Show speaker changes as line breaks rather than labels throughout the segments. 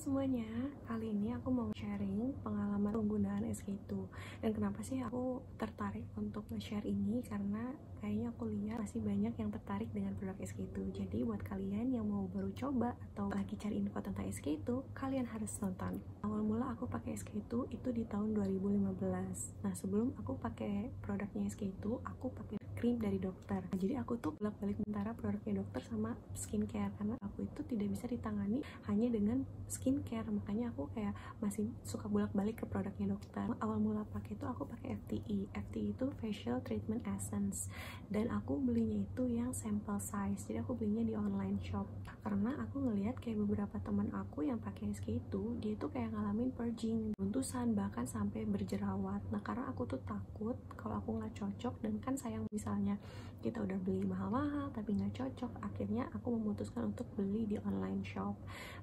semuanya, kali ini aku mau sharing pengalaman penggunaan SK2. Dan kenapa sih aku tertarik untuk nge-share ini? Karena kayaknya aku lihat masih banyak yang tertarik dengan produk SK2. Jadi buat kalian yang mau baru coba atau lagi cari info tentang SK2, kalian harus nonton. Awal mula aku pakai SK2 itu di tahun 2015. Nah, sebelum aku pakai produknya SK2, aku pakai krim dari dokter. Nah, jadi aku tuh bolak-balik antara produknya dokter sama skincare, karena aku itu tidak bisa ditangani hanya dengan skincare, makanya aku kayak masih suka bolak-balik ke produknya dokter. Awal mula pakai itu aku pakai FTE itu facial treatment essence, dan aku belinya itu yang sample size, jadi aku belinya di online shop karena aku ngelihat kayak beberapa teman aku yang pakai SK2 dia itu kayak ngalamin purging, buntusan, bahkan sampai berjerawat. Nah, karena aku tuh takut kalau aku nggak cocok, dan kan sayang misalnya kita udah beli mahal-mahal tapi nggak cocok, akhirnya aku memutuskan untuk beli di online shop.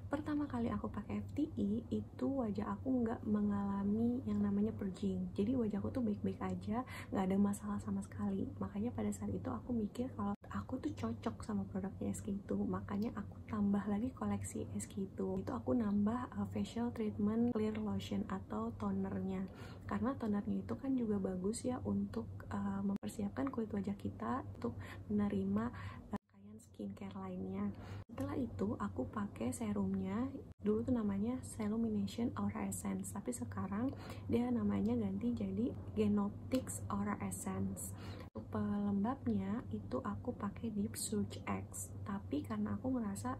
Pertama kali aku pakai FTE itu wajah aku nggak mengalami yang namanya purging, jadi wajahku tuh baik-baik aja, nggak ada masalah sama sekali. Makanya pada saat itu aku mikir kalau aku tuh cocok sama produknya SK2, makanya aku tambah lagi koleksi SK2. Itu aku nambah facial treatment clear lotion atau tonernya, karena tonernya itu kan juga bagus ya untuk mempersiapkan kulit wajah kita untuk menerima rangkaian skincare lainnya. Setelah itu aku pakai serumnya, dulu tuh namanya Celumination Aura Essence, tapi sekarang dia namanya ganti jadi Genoptix Aura Essence. Untuk pelembabnya itu aku pakai Deep Surge X, tapi karena aku ngerasa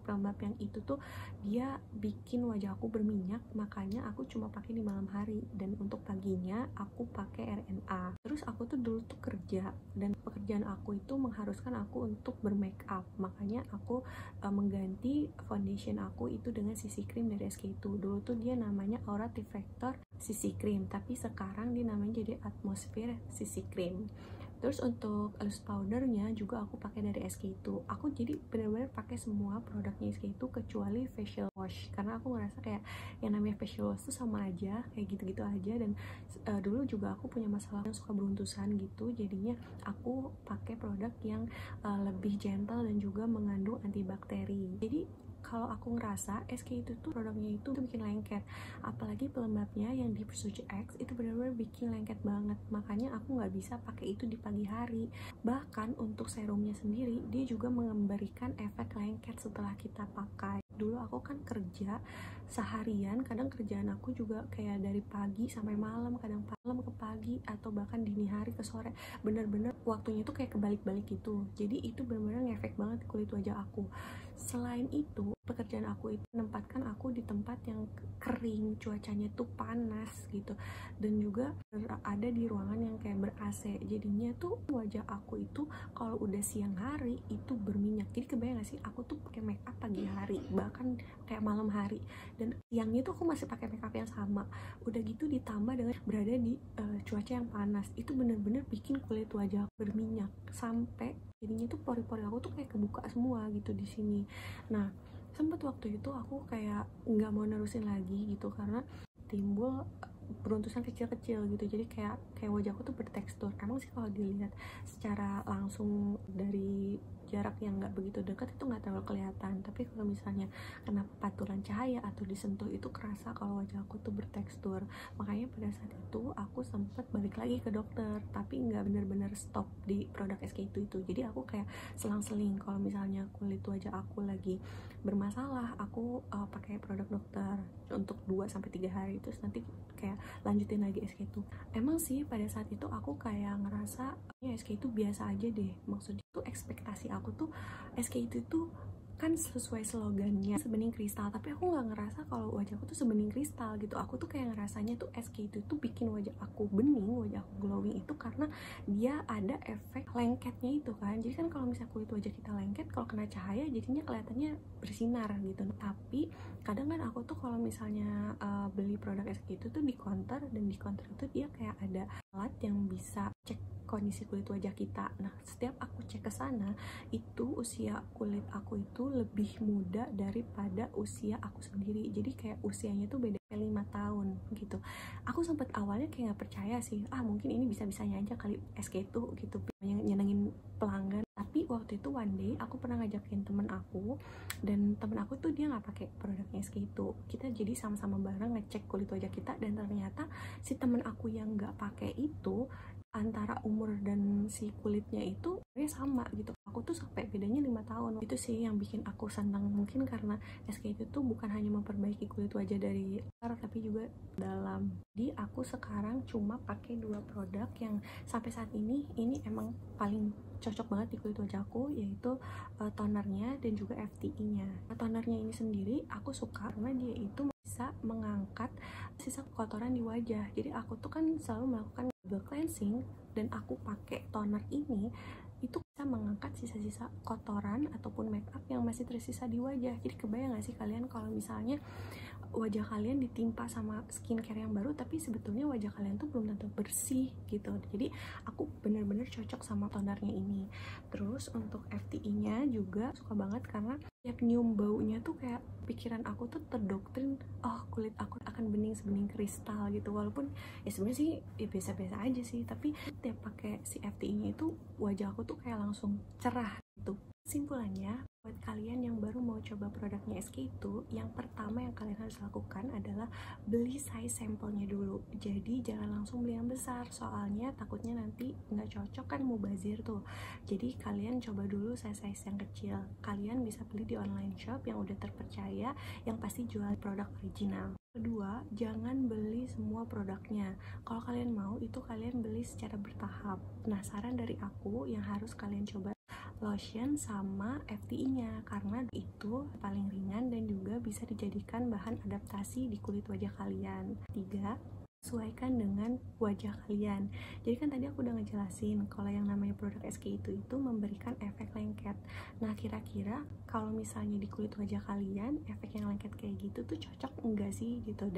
pelembab yang itu tuh dia bikin wajah aku berminyak, makanya aku cuma pakai di malam hari, dan untuk paginya aku pakai RNA. Terus aku tuh dulu tuh kerja, dan pekerjaan aku itu mengharuskan aku untuk bermake up, makanya aku mengganti foundation aku itu dengan CC cream dari SK2. Dulu tuh dia namanya Aura Diffractor CC cream, tapi sekarang dia namanya jadi Atmosphere CC cream. Terus untuk loose powdernya juga aku pakai dari SK2. Aku jadi benar-benar pakai semua produknya SK2 kecuali facial wash, karena aku ngerasa kayak yang namanya facial wash tuh sama aja, kayak gitu-gitu aja. Dan dulu juga aku punya masalah yang suka beruntusan gitu, jadinya aku pakai produk yang lebih gentle dan juga mengandung antibakteri. Jadi kalau aku ngerasa SK itu tuh produknya itu bikin lengket, apalagi pelembabnya yang Deep Surge X itu benar-benar bikin lengket banget, makanya aku nggak bisa pakai itu di pagi hari. Bahkan untuk serumnya sendiri dia juga memberikan efek lengket setelah kita pakai. Dulu aku kan kerja seharian, kadang kerjaan aku juga kayak dari pagi sampai malam, kadang malam ke pagi, atau bahkan dini hari ke sore, bener-bener waktunya tuh kayak kebalik-balik gitu. Jadi itu bener-bener ngefek banget kulit wajah aku. Selain itu, pekerjaan aku itu menempatkan aku di tempat yang kering, cuacanya tuh panas gitu, dan juga ada di ruangan yang kayak ber-AC, jadinya tuh wajah aku itu kalau udah siang hari itu berminyak. Jadi kebayang gak sih, aku tuh pakai make up pagi hari, bahkan kayak malam hari, dan siangnya tuh aku masih pakai make up yang sama. Udah gitu ditambah dengan berada di cuaca yang panas, itu bener-bener bikin kulit wajah berminyak, sampai jadinya tuh pori-pori aku tuh kayak kebuka semua gitu di sini. Nah, sempet waktu itu aku kayak nggak mau nerusin lagi gitu, karena timbul beruntusan kecil-kecil gitu, jadi kayak wajahku tuh bertekstur. Emang sih kalau dilihat secara langsung dari jarak yang nggak begitu dekat itu nggak terlalu kelihatan, tapi kalau misalnya kena pantulan cahaya atau disentuh itu kerasa kalau wajah aku tuh bertekstur. Makanya pada saat itu aku sempet balik lagi ke dokter, tapi nggak bener-bener stop di produk SK2 itu. Jadi aku kayak selang-seling, kalau misalnya kulit wajah aku lagi bermasalah aku pakai produk dokter untuk 2-3 hari, terus nanti kayak lanjutin lagi SK2. Emang sih pada saat itu aku kayak ngerasa ya SK2 biasa aja deh, maksudnya tuh ekspektasi aku tuh SK2 tuh kan sesuai slogannya sebening kristal, tapi aku nggak ngerasa kalau wajahku tuh sebening kristal gitu. Aku tuh kayak ngerasanya tuh SK2 tuh bikin wajah aku bening, wajah aku glowing itu karena dia ada efek lengketnya itu kan. Jadi kan kalau misalnya kulit wajah kita lengket, kalau kena cahaya jadinya kelihatannya bersinar gitu. Tapi kadang kan aku tuh kalau misalnya beli produk SK2 tuh di counter, dan di counter itu dia kayak ada alat yang bisa cek kondisi kulit wajah kita. Nah, setiap aku cek ke sana, itu usia kulit aku itu lebih muda daripada usia aku sendiri. Jadi kayak usianya tuh beda 5 tahun gitu. Aku sempat awalnya kayak nggak percaya sih, mungkin ini bisa-bisanya aja kali SK2 gitu, yang nyenengin pelanggan. Tapi waktu itu one day aku pernah ngajakin temen aku, dan temen aku tuh dia nggak pakai produknya SK2. Kita jadi sama-sama bareng ngecek kulit wajah kita, dan ternyata si temen aku yang nggak pakai itu antara umur dan si kulitnya itu sama gitu. Aku tuh sampai bedanya 5 tahun. Itu sih yang bikin aku senang, mungkin karena SK2 tuh bukan hanya memperbaiki kulit wajah dari luar tapi juga dalam. Jadi aku sekarang cuma pakai 2 produk yang sampai saat ini emang paling cocok banget di kulit wajahku, yaitu tonernya dan juga FTI-nya. Tonernya ini sendiri aku suka karena dia itu bisa mengangkat sisa kotoran di wajah. Jadi aku tuh kan selalu melakukan double cleansing, dan aku pakai toner ini itu bisa mengangkat sisa-sisa kotoran ataupun makeup yang masih tersisa di wajah. Jadi kebayang gak sih kalian kalau misalnya wajah kalian ditimpa sama skincare yang baru tapi sebetulnya wajah kalian tuh belum tentu bersih gitu. Jadi aku bener-bener cocok sama tonernya ini. Terus untuk FTI-nya juga suka banget karena tiap nyium baunya tuh kayak pikiran aku tuh terdoktrin, oh kulit aku akan bening sebening kristal gitu. Walaupun ya sebenarnya sih ya biasa-biasa aja sih, tapi tiap pakai si FTI-nya itu wajah aku tuh kayak langsung cerah gitu. Kesimpulannya, buat kalian yang baru mau coba produknya SK2, yang pertama yang kalian harus lakukan adalah beli size sampelnya dulu. Jadi jangan langsung beli yang besar, soalnya takutnya nanti nggak cocok kan, mubazir tuh. Jadi kalian coba dulu size-size yang kecil. Kalian bisa beli di online shop yang udah terpercaya, yang pasti jual produk original. Kedua, jangan beli semua produknya. Kalau kalian mau, itu kalian beli secara bertahap. Nah, saran dari aku yang harus kalian coba lotion sama FTI-nya, karena itu paling ringan dan juga bisa dijadikan bahan adaptasi di kulit wajah kalian. 3, sesuaikan dengan wajah kalian. Jadi kan tadi aku udah ngejelasin kalau yang namanya produk SK2 itu memberikan efek lengket. Nah, kira-kira kalau misalnya di kulit wajah kalian efek yang lengket kayak gitu tuh cocok enggak sih gitu,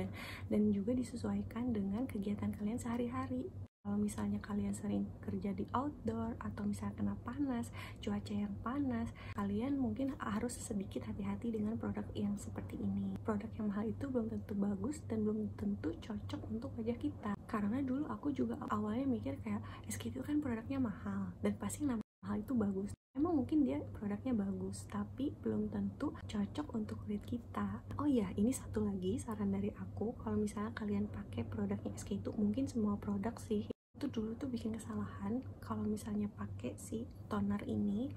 dan juga disesuaikan dengan kegiatan kalian sehari-hari. Kalau misalnya kalian sering kerja di outdoor atau misalnya kena panas, cuaca yang panas, kalian mungkin harus sedikit hati-hati dengan produk yang seperti ini. Produk yang mahal itu belum tentu bagus dan belum tentu cocok untuk wajah kita. Karena dulu aku juga awalnya mikir kayak SK itu kan produknya mahal dan pasti mahal itu bagus. Emang mungkin dia produknya bagus, tapi belum tentu cocok untuk kulit kita. Oh iya, ini satu lagi saran dari aku, kalau misalnya kalian pakai produknya SK2, mungkin semua produk sih, itu dulu tuh bikin kesalahan kalau misalnya pakai si toner ini,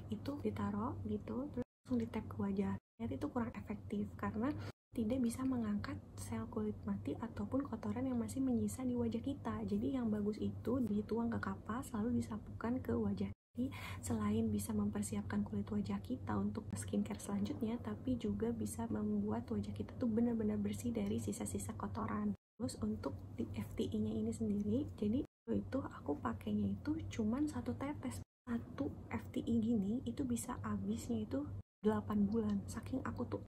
itu ditaruh gitu terus langsung di tap ke wajah. Ternyata itu kurang efektif karena tidak bisa mengangkat sel kulit mati ataupun kotoran yang masih menyisa di wajah kita. Jadi yang bagus itu dituang ke kapas lalu disapukan ke wajah. Jadi selain bisa mempersiapkan kulit wajah kita untuk skincare selanjutnya, tapi juga bisa membuat wajah kita tuh benar-benar bersih dari sisa-sisa kotoran. Terus untuk di FTI-nya ini sendiri, jadi itu aku pakainya itu cuman 1 tetes. 1 FTI gini itu bisa habisnya itu 8 bulan. Saking aku tuh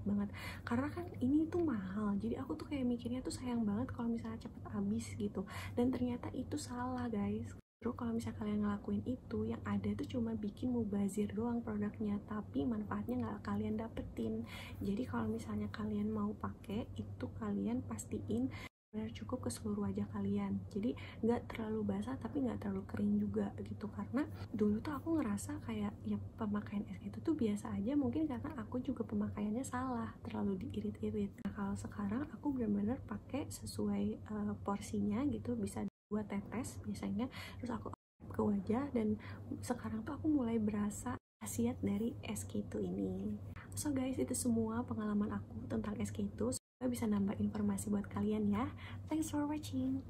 banget, karena kan ini tuh mahal, jadi aku tuh kayak mikirnya tuh sayang banget kalau misalnya cepet habis gitu, dan ternyata itu salah guys. Terus kalau misalnya kalian ngelakuin itu, yang ada tuh cuma bikin mubazir doang produknya, tapi manfaatnya nggak kalian dapetin. Jadi kalau misalnya kalian mau pakai itu, kalian pastiin benar cukup ke seluruh wajah kalian, jadi nggak terlalu basah tapi nggak terlalu kering juga gitu. Karena dulu tuh aku ngerasa kayak ya pemakaian es itu tuh biasa aja, mungkin karena aku juga pemakaiannya salah, terlalu diirit-irit. Nah, kalau sekarang aku benar-benar pakai sesuai porsinya gitu, bisa 2 tetes biasanya, terus aku ke wajah, dan sekarang tuh aku mulai berasa khasiat dari SK2 ini. So guys, itu semua pengalaman aku tentang SK2. Semoga bisa nambah informasi buat kalian ya. Thanks for watching.